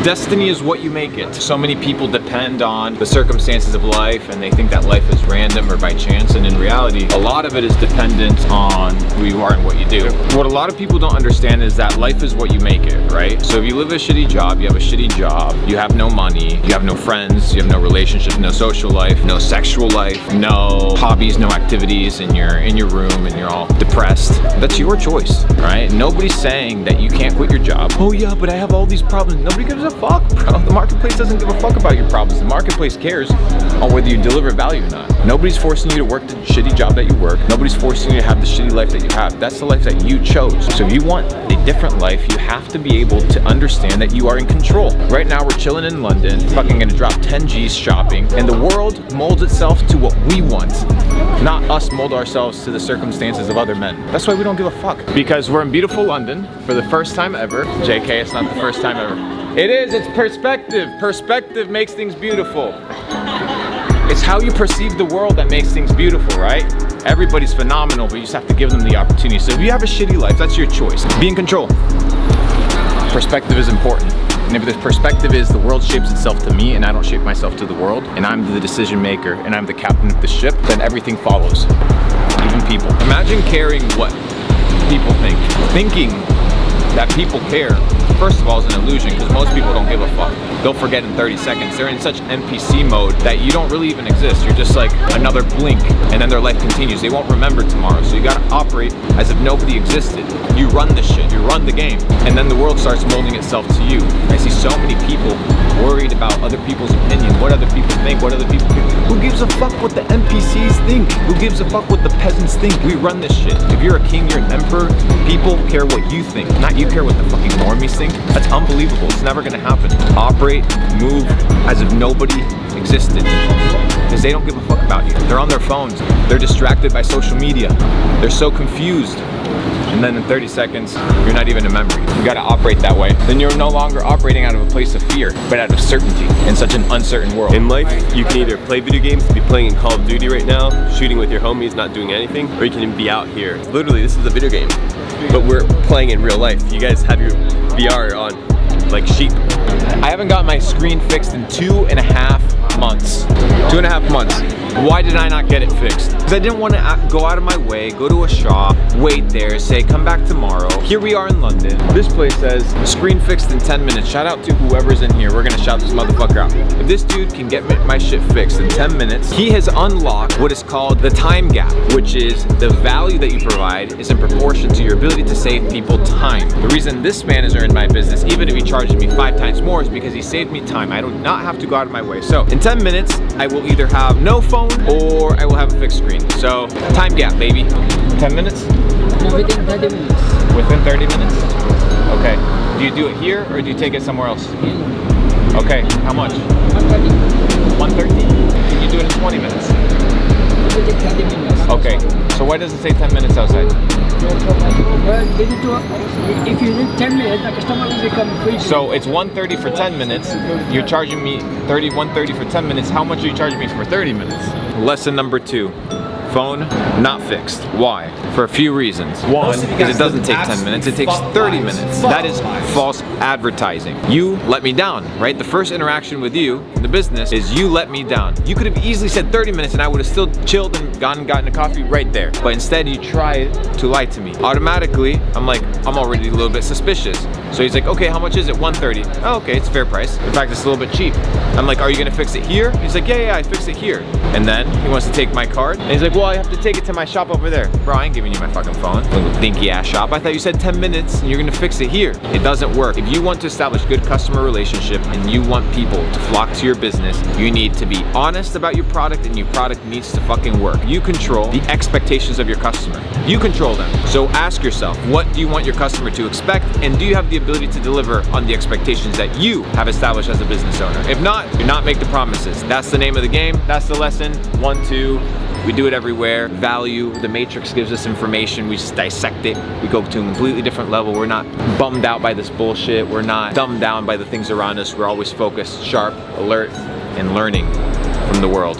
Destiny is what you make it. So many people depend on the circumstances of life and they think that life is random or by chance, and in reality, a lot of it is dependent on who you are and what you do. What a lot of people don't understand is that life is what you make it, right? So if you live a shitty job, you have a shitty job, you have no money, you have no friends, you have no relationships, no social life, no sexual life, no hobbies, no activities, and you're in your room and you're all depressed, that's your choice, right? Nobody's saying that you can't quit your job. Oh yeah, but I have all these problems. Nobody gives a fuck, bro. The marketplace doesn't give a fuck about your problems. The marketplace cares on whether you deliver value or not. Nobody's forcing you to work the shitty job that you work. Nobody's forcing you to have the shitty life that you have. That's the life that you chose. So if you want a different life, you have to be able to understand that you are in control. Right now we're chilling in London, fucking gonna drop 10 G's shopping, and the world molds itself to what we want, not us mold ourselves to the circumstances of other men. That's why we don't give a fuck. Because we're in beautiful London for the first time ever. JK, it's not the first time ever. It is, it's perspective. Perspective makes things beautiful. It's how you perceive the world that makes things beautiful, right? Everybody's phenomenal, but you just have to give them the opportunity. So if you have a shitty life, that's your choice. Be in control. Perspective is important. And if the perspective is the world shapes itself to me and I don't shape myself to the world, and I'm the decision maker and I'm the captain of the ship, then everything follows, even people. Imagine caring what people think. Thinking that people care, first of all, is an illusion, because most people don't give a fuck. They'll forget in 30 seconds. They're in such NPC mode that you don't really even exist. You're just like another blink, and then their life continues. They won't remember tomorrow, so you gotta operate as if nobody existed. You run the shit, you run the game, and then the world starts molding itself to you. I see so many people worried about other people's opinion, what other people think, what other people think. Who gives a fuck what the NPCs think? Who gives a fuck what the peasants think? We run this shit. If you're a king, you're an emperor, people care what you think, not you care what the fucking normies think. That's unbelievable. It's never gonna happen. Operate, move as if nobody existed, because they don't give a fuck about you. They're on their phones. They're distracted by social media. They're so confused. And then in 30 seconds, you're not even a memory. You gotta operate that way. Then you're no longer operating out of a place of fear, but out of certainty in such an uncertain world. In life, you can either play video games, be playing in Call of Duty right now, shooting with your homies, not doing anything, or you can be out here. Literally, this is a video game, but we're playing in real life. You guys have your VR on like sheep. I haven't got my screen fixed in 2.5 months. 2.5 months. Why did I not get it fixed? Because I didn't want to go out of my way, go to a shop, wait there, say come back tomorrow. Here we are in London. This place says screen fixed in 10 minutes. Shout out to whoever's in here. We're gonna shout this motherfucker out. If this dude can get my shit fixed in 10 minutes, he has unlocked what is called the time gap, which is the value that you provide is in proportion to your ability to save people time. The reason this man has earned my business, even if he charges me 5 times more, is because he saved me time. I do not have to go out of my way. So in 10 minutes, I will either have no phone or I will have a fixed screen. So time gap, baby. 10 minutes? Within 30 minutes. Within 30 minutes? Okay. Do you do it here or do you take it somewhere else? Yeah. Okay. How much? 130. 130? Can you do it in 20 minutes? It will take 30 minutes. Okay. So why does it say 10 minutes outside? If you need 10 minutes, the customer will become quick. So it's 130 for 10 minutes. You're charging me 130 for 10 minutes. How much are you charging me for 30 minutes? Lesson number 2. Phone not fixed. Why? For a few reasons. One, because it doesn't take 10 minutes, it takes 30 minutes. That is false advertising. You let me down, right? The first interaction with you in the business is you let me down. You could have easily said 30 minutes and I would have still chilled and gone and gotten a coffee right there. But instead you try to lie to me. Automatically, I'm like, I'm already a little bit suspicious. So he's like, okay, how much is it? 130. Oh, okay, it's fair price. In fact, it's a little bit cheap. I'm like, are you gonna fix it here? He's like, yeah, I fixed it here. And then he wants to take my card. And he's like, well, I have to take it to my shop over there. Bro, I ain't giving you my fucking phone. Little dinky ass shop. I thought you said 10 minutes and you're gonna fix it here. It doesn't work. If you want to establish good customer relationship and you want people to flock to your business, you need to be honest about your product and your product needs to fucking work. You control the expectations of your customer. You control them. So ask yourself, what do you want your customer to expect? And do you have the ability to deliver on the expectations that you have established as a business owner? If not, do not make the promises. That's the name of the game. That's the lesson. 1, 2. We do it everywhere. Value, the matrix gives us information. We just dissect it. We go to a completely different level. We're not bummed out by this bullshit. We're not dumbed down by the things around us. We're always focused, sharp, alert, and learning from the world.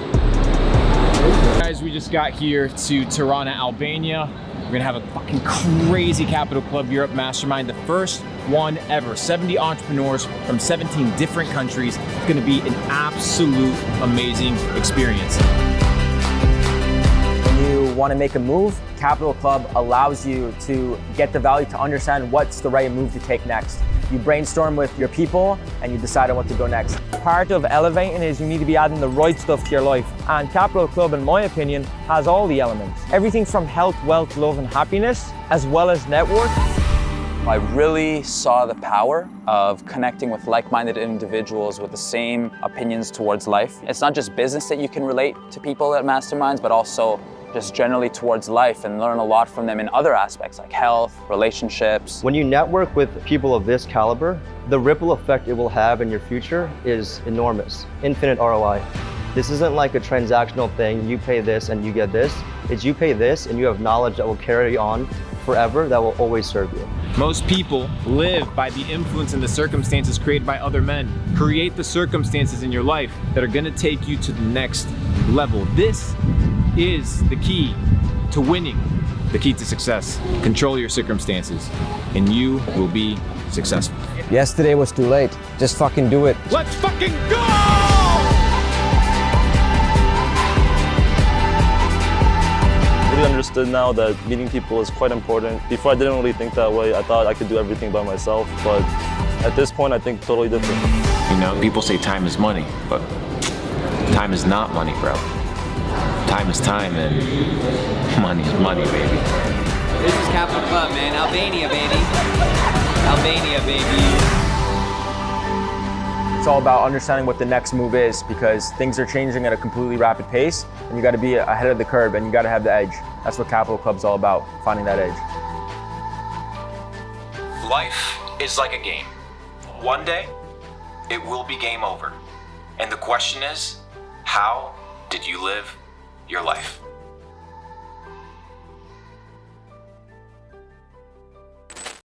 Guys, we just got here to Tirana, Albania. We're gonna have a fucking crazy Capital Club Europe Mastermind, the first one ever. 70 entrepreneurs from 17 different countries. It's gonna be an absolute amazing experience. When you want to make a move, Capital Club allows you to get the value to understand what's the right move to take next. You brainstorm with your people and you decide on what to go next. Part of elevating is you need to be adding the right stuff to your life. And Capital Club, in my opinion, has all the elements. Everything from health, wealth, love, and happiness, as well as network. I really saw the power of connecting with like-minded individuals with the same opinions towards life. It's not just business that you can relate to people at masterminds, but also just generally towards life and learn a lot from them in other aspects like health, relationships. When you network with people of this caliber, the ripple effect it will have in your future is enormous, infinite ROI. This isn't like a transactional thing, you pay this and you get this. It's you pay this and you have knowledge that will carry on forever, that will always serve you. Most people live by the influence and the circumstances created by other men. Create the circumstances in your life that are gonna take you to the next level. This is the key to winning, the key to success. Control your circumstances and you will be successful. Yesterday was too late. Just fucking do it. Let's fucking go! I really understood now that meeting people is quite important. Before I didn't really think that way. I thought I could do everything by myself, but at this point I think totally different. You know, people say time is money, but time is not money, bro. Time is time and money is money, baby. This is Capital Club, man. Albania, baby. Albania, baby. It's all about understanding what the next move is because things are changing at a completely rapid pace and you got to be ahead of the curve and you got to have the edge. That's what Capital Club's all about, finding that edge. Life is like a game. One day, it will be game over. And the question is, how did you live your life?